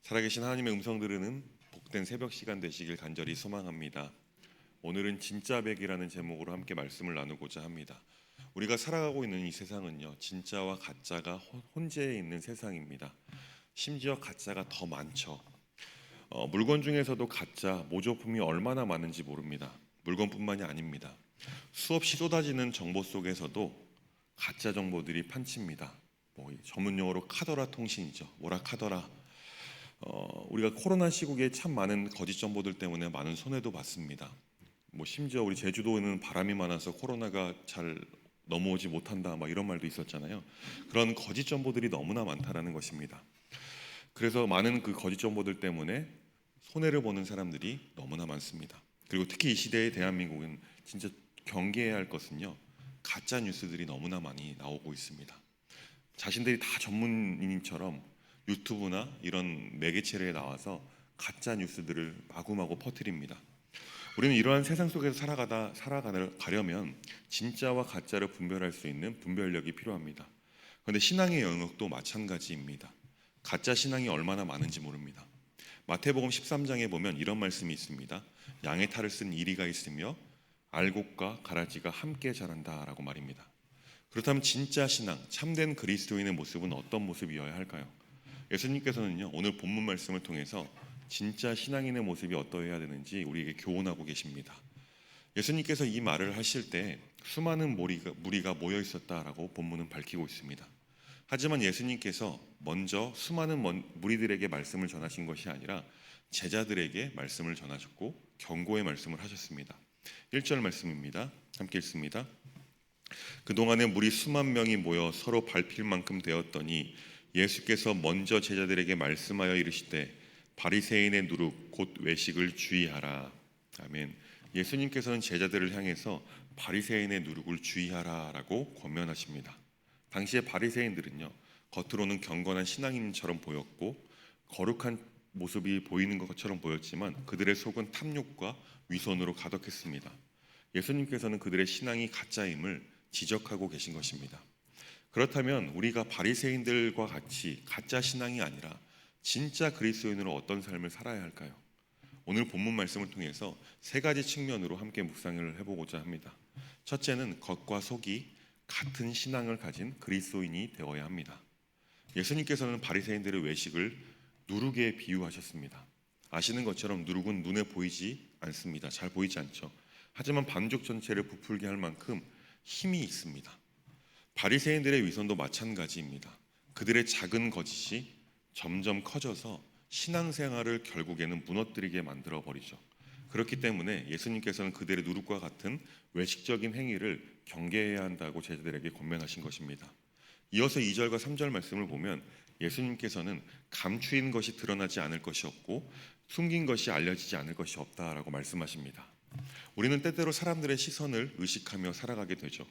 살아계신 하나님의 음성 들으는 복된 새벽 시간 되시길 간절히 소망합니다. 오늘은 진짜 백이라는 제목으로 함께 말씀을 나누고자 합니다. 우리가 살아가고 있는 이 세상은요, 진짜와 가짜가 혼재해 있는 세상입니다. 심지어 가짜가 더 많죠. 물건 중에서도 가짜, 모조품이 얼마나 많은지 모릅니다. 물건뿐만이 아닙니다. 수없이 쏟아지는 정보 속에서도 가짜 정보들이 판칩니다. 전문 용어로 카더라 통신이죠. 오락하더라. 우리가 코로나 시국에 참 많은 거짓 정보들 때문에 많은 손해도 봤습니다. 심지어 우리 제주도에는 바람이 많아서 코로나가 잘 넘어오지 못한다, 이런 말도 있었잖아요. 그런 거짓 정보들이 너무나 많다라는 것입니다. 그래서 많은 그 거짓 정보들 때문에 손해를 보는 사람들이 너무나 많습니다. 그리고 특히 이 시대의 대한민국은 진짜 경계해야 할 것은요, 가짜 뉴스들이 너무나 많이 나오고 있습니다. 자신들이 다 전문인처럼 유튜브나 이런 매개체에 나와서 가짜 뉴스들을 마구마구 퍼뜨립니다. 우리는 이러한 세상 속에서 살아가려면 진짜와 가짜를 분별할 수 있는 분별력이 필요합니다. 그런데 신앙의 영역도 마찬가지입니다. 가짜 신앙이 얼마나 많은지 모릅니다. 마태복음 13장에 보면 이런 말씀이 있습니다. 양의 탈을 쓴 이리가 있으며 알곡과 가라지가 함께 자란다라고 말입니다. 그렇다면 진짜 신앙, 참된 그리스도인의 모습은 어떤 모습이어야 할까요? 예수님께서는요, 오늘 본문 말씀을 통해서 진짜 신앙인의 모습이 어떠해야 되는지 우리에게 교훈하고 계십니다. 예수님께서 이 말을 하실 때 수많은 무리가 모여 있었다라고 본문은 밝히고 있습니다. 하지만 예수님께서 먼저 수많은 무리들에게 말씀을 전하신 것이 아니라 제자들에게 말씀을 전하셨고 경고의 말씀을 하셨습니다. 1절 말씀입니다. 함께 읽습니다. 그동안에 무리 수만 명이 모여 서로 밟힐 만큼 되었더니 예수께서 먼저 제자들에게 말씀하여 이르시되 바리새인의 누룩 곧 외식을 주의하라. 아멘. 예수님께서는 제자들을 향해서 바리새인의 누룩을 주의하라라고 권면하십니다. 당시의 바리새인들은요, 겉으로는 경건한 신앙인처럼 보였고 거룩한 모습이 보이는 것처럼 보였지만 그들의 속은 탐욕과 위선으로 가득했습니다. 예수님께서는 그들의 신앙이 가짜임을 지적하고 계신 것입니다. 그렇다면 우리가 바리새인들과 같이 가짜 신앙이 아니라 진짜 그리스도인으로 어떤 삶을 살아야 할까요? 오늘 본문 말씀을 통해서 세 가지 측면으로 함께 묵상을 해보고자 합니다. 첫째는 겉과 속이 같은 신앙을 가진 그리스도인이 되어야 합니다. 예수님께서는 바리새인들의 외식을 누룩에 비유하셨습니다. 아시는 것처럼 누룩은 눈에 보이지 않습니다. 잘 보이지 않죠. 하지만 반죽 전체를 부풀게 할 만큼 힘이 있습니다. 바리새인들의 위선도 마찬가지입니다. 그들의 작은 거짓이 점점 커져서 신앙생활을 결국에는 무너뜨리게 만들어 버리죠. 그렇기 때문에 예수님께서는 그들의 누룩과 같은 외식적인 행위를 경계해야 한다고 제자들에게 권면하신 것입니다. 이어서 2절과 3절 말씀을 보면 예수님께서는 감추인 것이 드러나지 않을 것이 없고 숨긴 것이 알려지지 않을 것이 없다라고 말씀하십니다. 우리는 때때로 사람들의 시선을 의식하며 살아가게 되죠.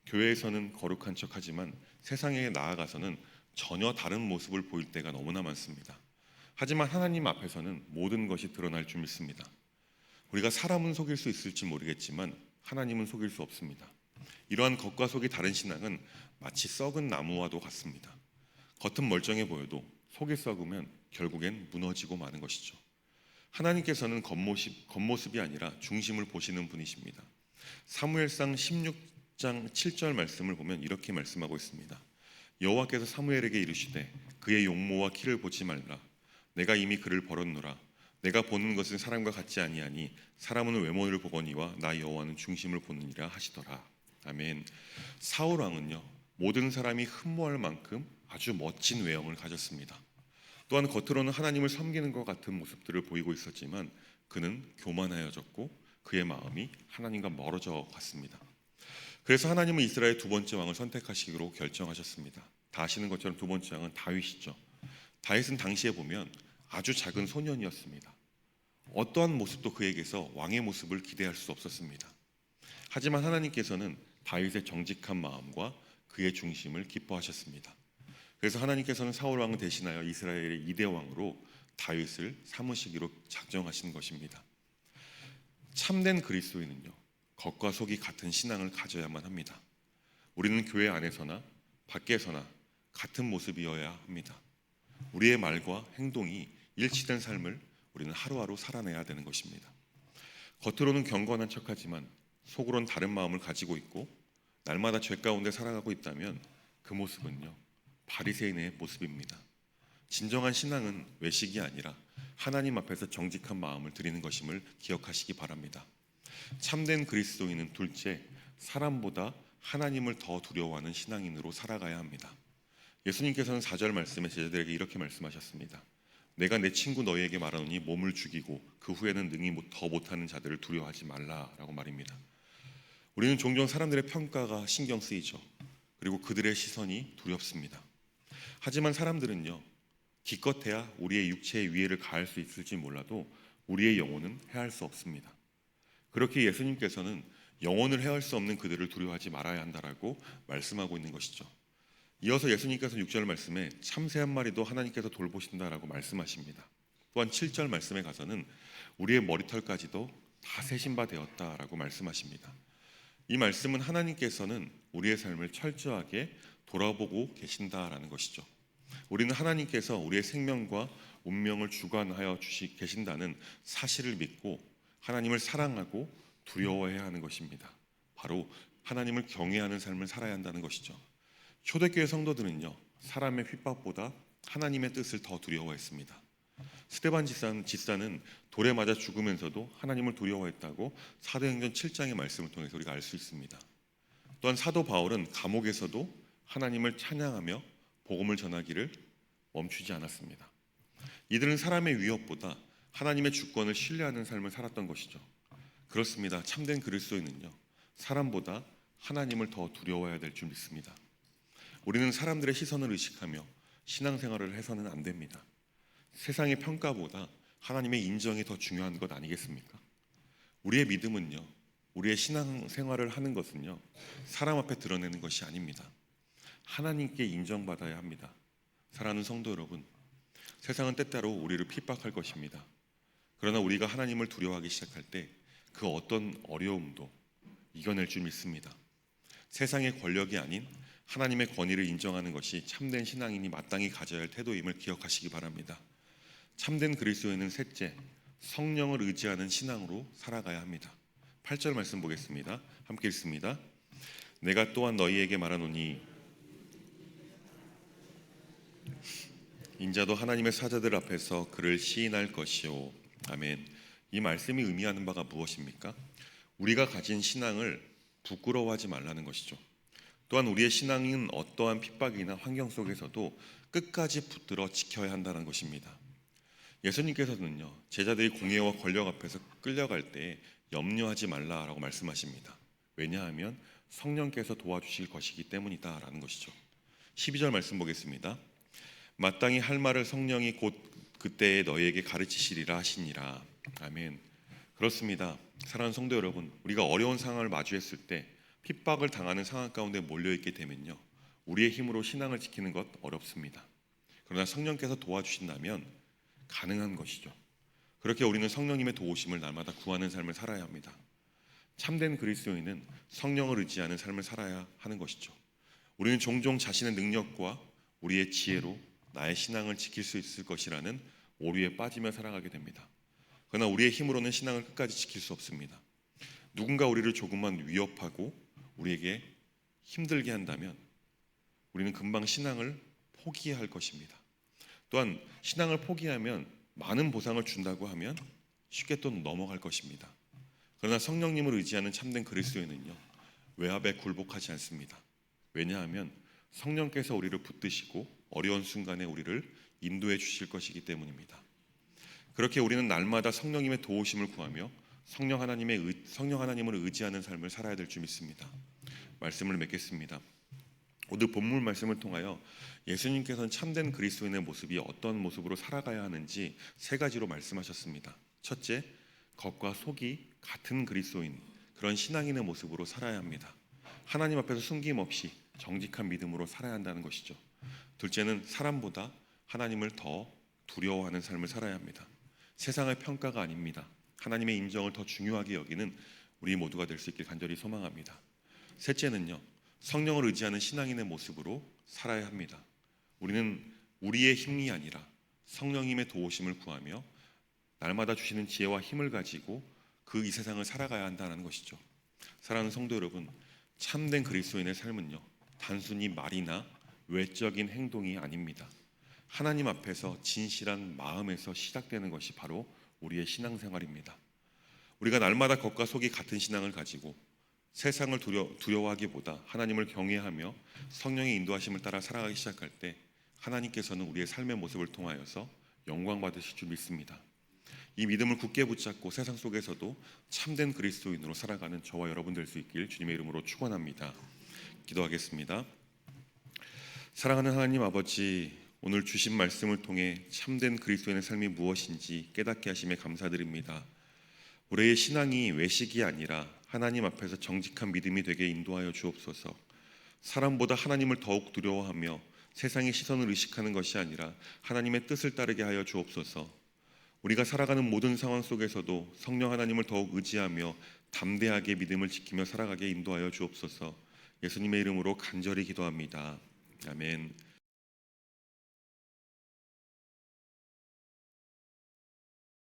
교회에서는 거룩한 척하지만 세상에 나아가서는 전혀 다른 모습을 보일 때가 너무나 많습니다. 하지만 하나님 앞에서는 모든 것이 드러날 줄 믿습니다. 우리가 사람은 속일 수 있을지 모르겠지만 하나님은 속일 수 없습니다. 이러한 겉과 속이 다른 신앙은 마치 썩은 나무와도 같습니다. 겉은 멀쩡해 보여도 속이 썩으면 결국엔 무너지고 마는 것이죠. 하나님께서는 겉모습이 아니라 중심을 보시는 분이십니다. 사무엘상 16장 7절 말씀을 보면 이렇게 말씀하고 있습니다. 여호와께서 사무엘에게 이르시되 그의 용모와 키를 보지 말라. 내가 이미 그를 버렸노라. 내가 보는 것은 사람과 같지 아니하니 사람은 외모를 보거니와 나 여호와는 중심을 보느니라 하시더라. 아멘. 사울 왕은요, 모든 사람이 흠모할 만큼 아주 멋진 외형을 가졌습니다. 또한 겉으로는 하나님을 섬기는 것 같은 모습들을 보이고 있었지만 그는 교만하여졌고 그의 마음이 하나님과 멀어져 갔습니다. 그래서 하나님은 이스라엘 두 번째 왕을 선택하시기로 결정하셨습니다. 다 아시는 것처럼 두 번째 왕은 다윗이죠. 다윗은 당시에 보면 아주 작은 소년이었습니다. 어떠한 모습도 그에게서 왕의 모습을 기대할 수 없었습니다. 하지만 하나님께서는 다윗의 정직한 마음과 그의 중심을 기뻐하셨습니다. 그래서 하나님께서는 사울 왕을 대신하여 이스라엘의 2대 왕으로 다윗을 삼으시기로 작정하신 것입니다. 참된 그리스도인은요, 겉과 속이 같은 신앙을 가져야만 합니다. 우리는 교회 안에서나 밖에서나 같은 모습이어야 합니다. 우리의 말과 행동이 일치된 삶을 우리는 하루하루 살아내야 되는 것입니다. 겉으로는 경건한 척하지만 속으로는 다른 마음을 가지고 있고 날마다 죄 가운데 살아가고 있다면 그 모습은요, 바리새인의 모습입니다. 진정한 신앙은 외식이 아니라 하나님 앞에서 정직한 마음을 드리는 것임을 기억하시기 바랍니다. 참된 그리스도인은 둘째, 사람보다 하나님을 더 두려워하는 신앙인으로 살아가야 합니다. 예수님께서는 4절 말씀에 제자들에게 이렇게 말씀하셨습니다. 내가 내 친구 너희에게 말하노니 몸을 죽이고 그 후에는 능히 더 못하는 자들을 두려워하지 말라라고 말입니다. 우리는 종종 사람들의 평가가 신경 쓰이죠. 그리고 그들의 시선이 두렵습니다. 하지만 사람들은요, 기껏해야 우리의 육체의 위해를 가할 수 있을지 몰라도 우리의 영혼은 해할 수 없습니다. 그렇게 예수님께서는 영혼을 해할 수 없는 그들을 두려워하지 말아야 한다라고 말씀하고 있는 것이죠. 이어서 예수님께서 6절 말씀에 참새 한 마리도 하나님께서 돌보신다라고 말씀하십니다. 또한 7절 말씀에 가서는 우리의 머리털까지도 다 세신 바 되었다라고 말씀하십니다. 이 말씀은 하나님께서는 우리의 삶을 철저하게 돌아보고 계신다라는 것이죠. 우리는 하나님께서 우리의 생명과 운명을 주관하여 계신다는 사실을 믿고 하나님을 사랑하고 두려워해야 하는 것입니다. 바로 하나님을 경외하는 삶을 살아야 한다는 것이죠. 초대교회 성도들은요, 사람의 핍박보다 하나님의 뜻을 더 두려워했습니다. 스데반 집사는 돌에 맞아 죽으면서도 하나님을 두려워했다고 사도행전 7장의 말씀을 통해서 우리가 알 수 있습니다. 또한 사도 바울은 감옥에서도 하나님을 찬양하며 복음을 전하기를 멈추지 않았습니다. 이들은 사람의 위협보다 하나님의 주권을 신뢰하는 삶을 살았던 것이죠. 그렇습니다. 참된 그리스도인은요, 사람보다 하나님을 더 두려워해야 될 줄 믿습니다. 우리는 사람들의 시선을 의식하며 신앙생활을 해서는 안 됩니다. 세상의 평가보다 하나님의 인정이 더 중요한 것 아니겠습니까? 우리의 믿음은요, 우리의 신앙생활을 하는 것은요, 사람 앞에 드러내는 것이 아닙니다. 하나님께 인정받아야 합니다. 사랑하는 성도 여러분, 세상은 때때로 우리를 핍박할 것입니다. 그러나 우리가 하나님을 두려워하기 시작할 때 그 어떤 어려움도 이겨낼 줄 믿습니다. 세상의 권력이 아닌 하나님의 권위를 인정하는 것이 참된 신앙인이 마땅히 가져야 할 태도임을 기억하시기 바랍니다. 참된 그리스도인은 셋째, 성령을 의지하는 신앙으로 살아가야 합니다. 8절 말씀 보겠습니다. 함께 읽습니다. 내가 또한 너희에게 말하노니 인자도 하나님의 사자들 앞에서 그를 시인할 것이요. 아멘. 이 말씀이 의미하는 바가 무엇입니까? 우리가 가진 신앙을 부끄러워하지 말라는 것이죠. 또한 우리의 신앙은 어떠한 핍박이나 환경 속에서도 끝까지 붙들어 지켜야 한다는 것입니다. 예수님께서는요, 제자들이 공예와 권력 앞에서 끌려갈 때 염려하지 말라라고 말씀하십니다. 왜냐하면 성령께서 도와주실 것이기 때문이다라는 것이죠. 12절 말씀 보겠습니다. 마땅히 할 말을 성령이 곧 그때에 너희에게 가르치시리라 하시니라. 아멘. 그렇습니다. 사랑하는 성도 여러분, 우리가 어려운 상황을 마주했을 때 핍박을 당하는 상황 가운데 몰려있게 되면요, 우리의 힘으로 신앙을 지키는 것 어렵습니다. 그러나 성령께서 도와주신다면 가능한 것이죠. 그렇게 우리는 성령님의 도우심을 날마다 구하는 삶을 살아야 합니다. 참된 그리스도인은 성령을 의지하는 삶을 살아야 하는 것이죠. 우리는 종종 자신의 능력과 우리의 지혜로 나의 신앙을 지킬 수 있을 것이라는 오류에 빠지며 살아가게 됩니다. 그러나 우리의 힘으로는 신앙을 끝까지 지킬 수 없습니다. 누군가 우리를 조금만 위협하고 우리에게 힘들게 한다면 우리는 금방 신앙을 포기해야 할 것입니다. 또한 신앙을 포기하면 많은 보상을 준다고 하면 쉽게 또 넘어갈 것입니다. 그러나 성령님을 의지하는 참된 그리스도인은요, 외압에 굴복하지 않습니다. 왜냐하면 성령께서 우리를 붙드시고 어려운 순간에 우리를 인도해 주실 것이기 때문입니다. 그렇게 우리는 날마다 성령님의 도우심을 구하며 성령 하나님을 의지하는 삶을 살아야 될 줄 믿습니다. 말씀을 맺겠습니다. 오늘 본문 말씀을 통하여 예수님께서는 참된 그리스도인의 모습이 어떤 모습으로 살아가야 하는지 세 가지로 말씀하셨습니다. 첫째, 겉과 속이 같은 그리스도인, 그런 신앙인의 모습으로 살아야 합니다. 하나님 앞에서 숨김없이 정직한 믿음으로 살아야 한다는 것이죠. 둘째는 사람보다 하나님을 더 두려워하는 삶을 살아야 합니다. 세상의 평가가 아닙니다. 하나님의 인정을 더 중요하게 여기는 우리 모두가 될 수 있길 간절히 소망합니다. 셋째는요, 성령을 의지하는 신앙인의 모습으로 살아야 합니다. 우리는 우리의 힘이 아니라 성령님의 도우심을 구하며 날마다 주시는 지혜와 힘을 가지고 그 이 세상을 살아가야 한다는 것이죠. 사랑하는 성도 여러분, 참된 그리스도인의 삶은요, 단순히 말이나 외적인 행동이 아닙니다. 하나님 앞에서 진실한 마음에서 시작되는 것이 바로 우리의 신앙생활입니다. 우리가 날마다 겉과 속이 같은 신앙을 가지고 세상을 두려워하기보다 하나님을 경외하며 성령의 인도하심을 따라 살아가기 시작할 때 하나님께서는 우리의 삶의 모습을 통하여서 영광 받으실 줄 믿습니다. 이 믿음을 굳게 붙잡고 세상 속에서도 참된 그리스도인으로 살아가는 저와 여러분 될 수 있길 주님의 이름으로 축원합니다. 기도하겠습니다. 사랑하는 하나님 아버지, 오늘 주신 말씀을 통해 참된 그리스도인의 삶이 무엇인지 깨닫게 하심에 감사드립니다. 우리의 신앙이 외식이 아니라 하나님 앞에서 정직한 믿음이 되게 인도하여 주옵소서. 사람보다 하나님을 더욱 두려워하며 세상의 시선을 의식하는 것이 아니라 하나님의 뜻을 따르게 하여 주옵소서. 우리가 살아가는 모든 상황 속에서도 성령 하나님을 더욱 의지하며 담대하게 믿음을 지키며 살아가게 인도하여 주옵소서. 예수님의 이름으로 간절히 기도합니다. 아멘.